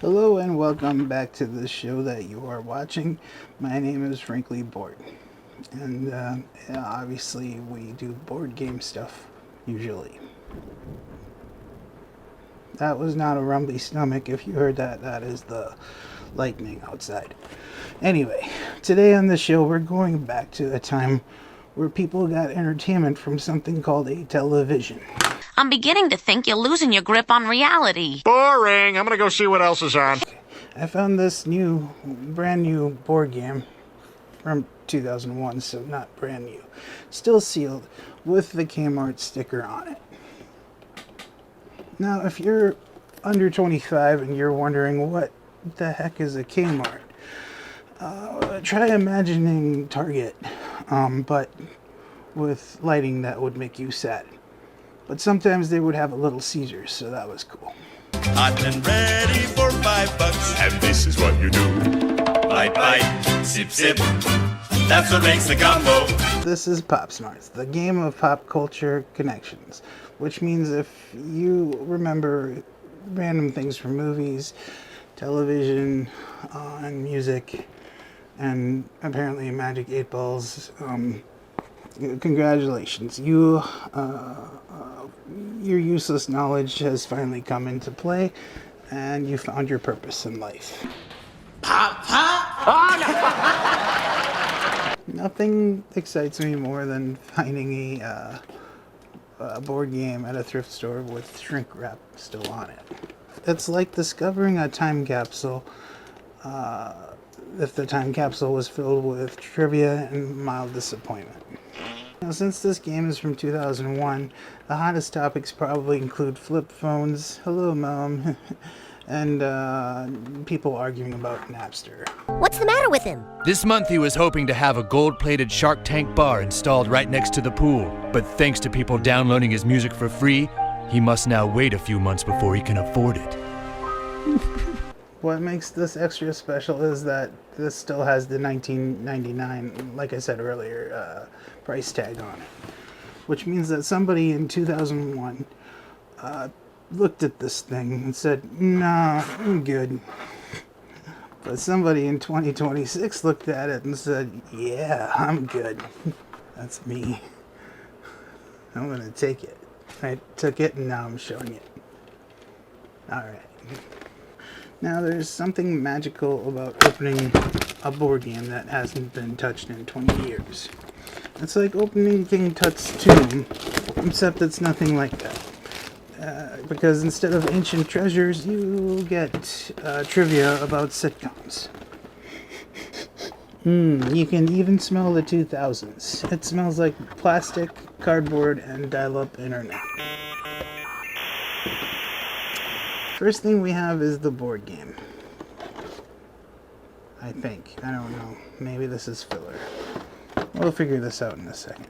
Hello and welcome back to the show that you are watching. My name is Frankly Bored, and obviously we do board game stuff usually. That was not a rumbly stomach. If you heard that, that is the lightning outside. Anyway, today on the show we're going back to a time where people got entertainment from something called a television. I'm beginning to think you're losing your grip on reality. Boring. I'm gonna go see what else is on. I found this brand new board game from 2001, so not brand new. Still sealed with the K-mart sticker on it. Now, if you're under 25 and you're wondering what the heck is a K-mart, try imagining Target, but with lighting that would make you sad. But sometimes they would have a Little Caesars, so that was cool. Hot and ready for $5. And this is what you do. Bite, bite, sip, sip. That's what makes the combo. This is Pop Smarts, the game of pop culture connections, which means if you remember random things from movies, television, and music, and apparently Magic 8 Balls, congratulations. Your useless knowledge has finally come into play, and you found your purpose in life. Pop, pop. Oh, no. Nothing excites me more than finding a board game at a thrift store with shrink wrap still on it. It's like discovering a time capsule. If the time capsule was filled with trivia and mild disappointment. Now, since this game is from 2001, the hottest topics probably include flip phones, hello mom, and people arguing about Napster. What's the matter with him? This month he was hoping to have a gold-plated Shark Tank bar installed right next to the pool, but thanks to people downloading his music for free, he must now wait a few months before he can afford it. What makes this extra special is that this still has the $19.99, like I said earlier, price tag on it. Which means that somebody in 2001 looked at this thing and said, nah, I'm good. But somebody in 2026 looked at it and said, yeah, I'm good. That's me. I'm gonna take it. I took it and now I'm showing it. Alright. Now, there's something magical about opening a board game that hasn't been touched in 20 years. It's like opening King Tut's tomb, except it's nothing like that. Because instead of ancient treasures, you get trivia about sitcoms. You can even smell the 2000s. It smells like plastic, cardboard, and dial-up internet. First thing we have is the board game. I think. I don't know. Maybe this is filler. We'll figure this out in a second.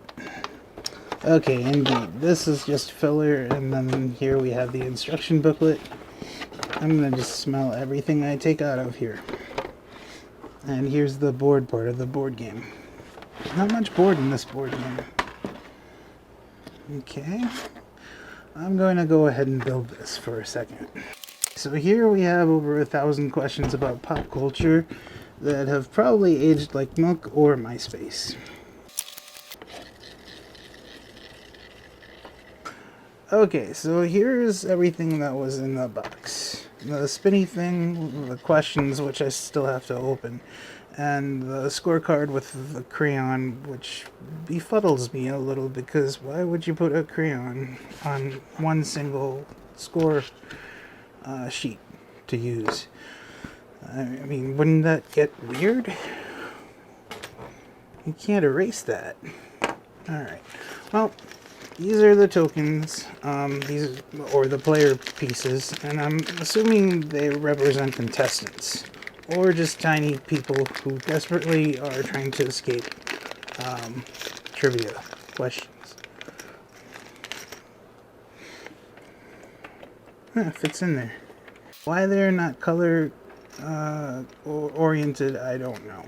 Okay, indeed. This is just filler, and then here we have the instruction booklet. I'm gonna just smell everything I take out of here. And here's the board part of the board game. Not much board in this board game. Okay. I'm going to go ahead and build this for a second. So here we have over 1,000 questions about pop culture that have probably aged like milk or MySpace. Okay, so here's everything that was in the box. The spinny thing, the questions, which I still have to open, and the scorecard with the crayon, which befuddles me a little because why would you put a crayon on one single score sheet to use? I mean, wouldn't that get weird? You can't erase that. Alright, well, these are the tokens, these or the player pieces, and I'm assuming they represent contestants. Or just tiny people who desperately are trying to escape trivia questions. Fits in there. Why they're not color oriented, I don't know.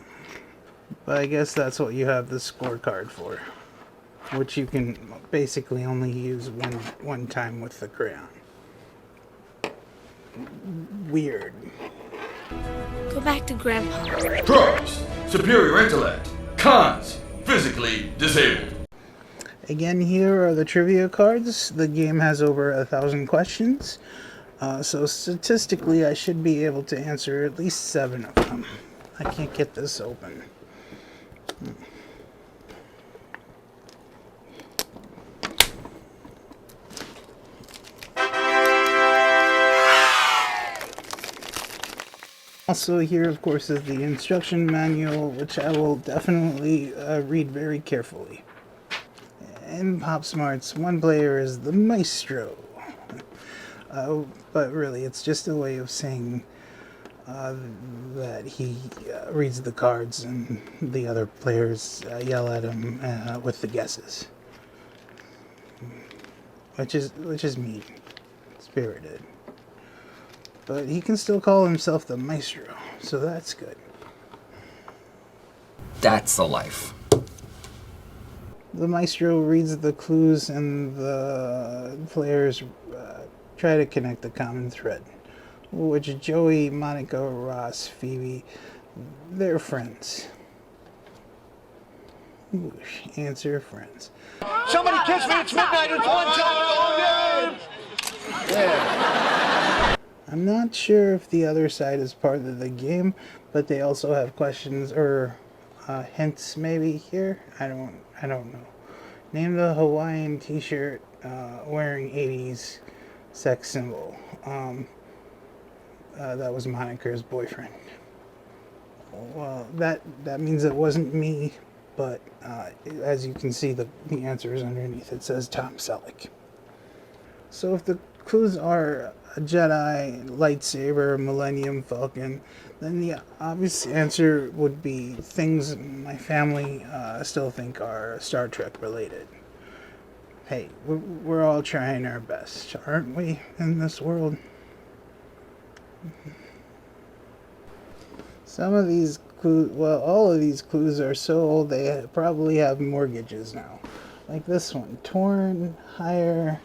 But I guess that's what you have the scorecard for. Which you can basically only use one time with the crayon. Weird. Go back to Grandpa. Pros, superior intellect. Cons, physically disabled. Again, here are the trivia cards. The game has over 1,000 questions. So statistically, I should be able to answer at least 7 of them. I can't get this open. Also here, of course, is the instruction manual, which I will definitely read very carefully. In Pop Smarts, one player is the maestro. But really, it's just a way of saying that he reads the cards and the other players yell at him with the guesses. Which is mean spirited. But he can still call himself the maestro, so that's good. That's the life. The maestro reads the clues and the players try to connect the common thread, which Joey, Monica, Ross, Phoebe, they're friends. Whoosh, answer friends. Somebody kiss me, it's midnight, it's one time. I'm not sure if the other side is part of the game, but they also have questions or hints maybe here. I don't know. Name the Hawaiian t-shirt wearing 80s sex symbol. That was Monica's boyfriend. Well, that means it wasn't me, but as you can see, the answer is underneath. It says Tom Selleck. So if the clues are a Jedi, lightsaber, Millennium Falcon, then the obvious answer would be things my family still think are Star Trek related. Hey, we're all trying our best, aren't we, in this world? Some of these clues, well, all of these clues are so old they probably have mortgages now. Like this one, torn, higher,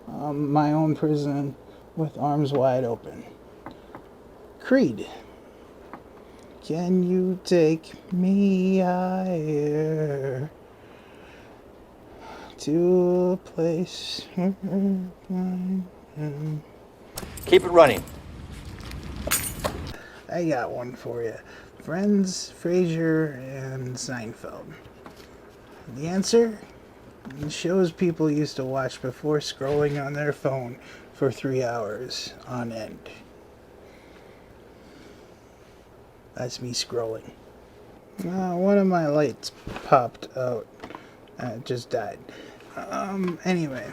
my own prison with arms wide open. Creed. Can you take me higher to a place where I am? Keep it running. I got one for you. Friends, Frasier, and Seinfeld. The answer? Shows people used to watch before scrolling on their phone for 3 hours on end. That's me scrolling. One of my lights popped out. It just died. Anyway,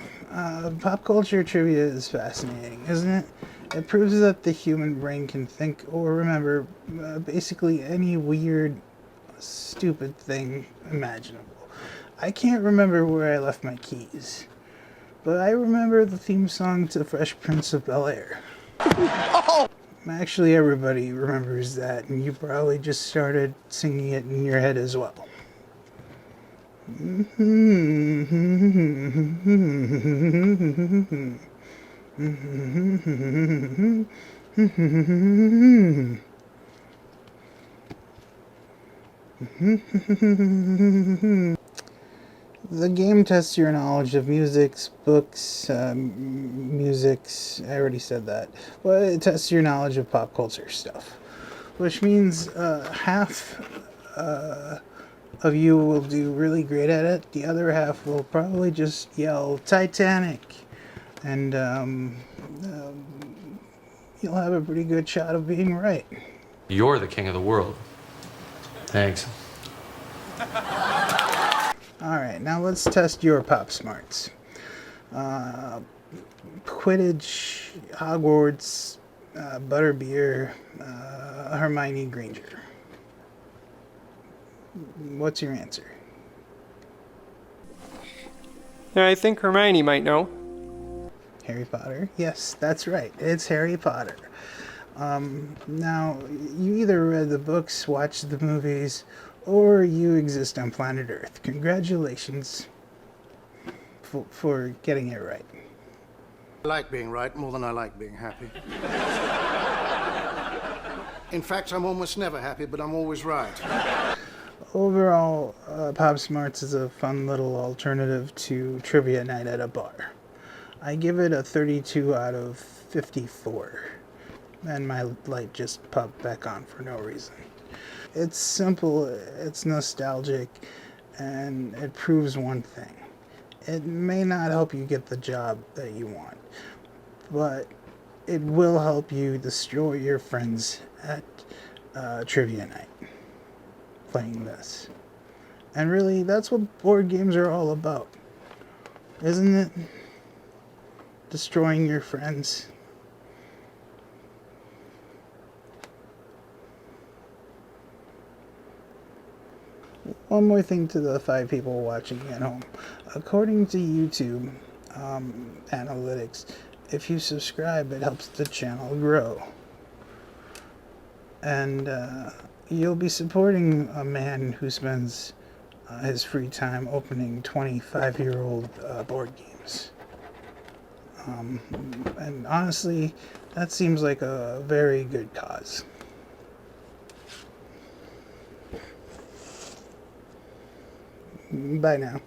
pop culture trivia is fascinating, isn't it? It proves that the human brain can think or remember basically any weird, stupid thing imaginable. I can't remember where I left my keys, but I remember the theme song to Fresh Prince of Bel-Air. Oh! Actually, everybody remembers that, and you probably just started singing it in your head as well. The game tests your knowledge of musics, books, musics. I already said that. Well, it tests your knowledge of pop culture stuff, which means half of you will do really great at it. The other half will probably just yell Titanic, and you'll have a pretty good shot of being right. You're the king of the world. Thanks. Alright, now let's test your pop smarts. Quidditch, Hogwarts, Butterbeer, Hermione Granger. What's your answer? I think Hermione might know. Harry Potter? Yes, that's right. It's Harry Potter. Now, you either read the books, watched the movies, or you exist on planet Earth. Congratulations for getting it right. I like being right more than I like being happy. In fact, I'm almost never happy, but I'm always right. Overall, Pop Smarts is a fun little alternative to trivia night at a bar. I give it a 32 out of 54. And my light just popped back on for no reason. It's simple, it's nostalgic, and it proves one thing. It may not help you get the job that you want, but it will help you destroy your friends at trivia night playing this. And really, that's what board games are all about, isn't it? Destroying your friends. One more thing to the 5 people watching at home. According to YouTube analytics, if you subscribe, it helps the channel grow. And you'll be supporting a man who spends his free time opening 25-year-old board games. And honestly, that seems like a very good cause. Bye now.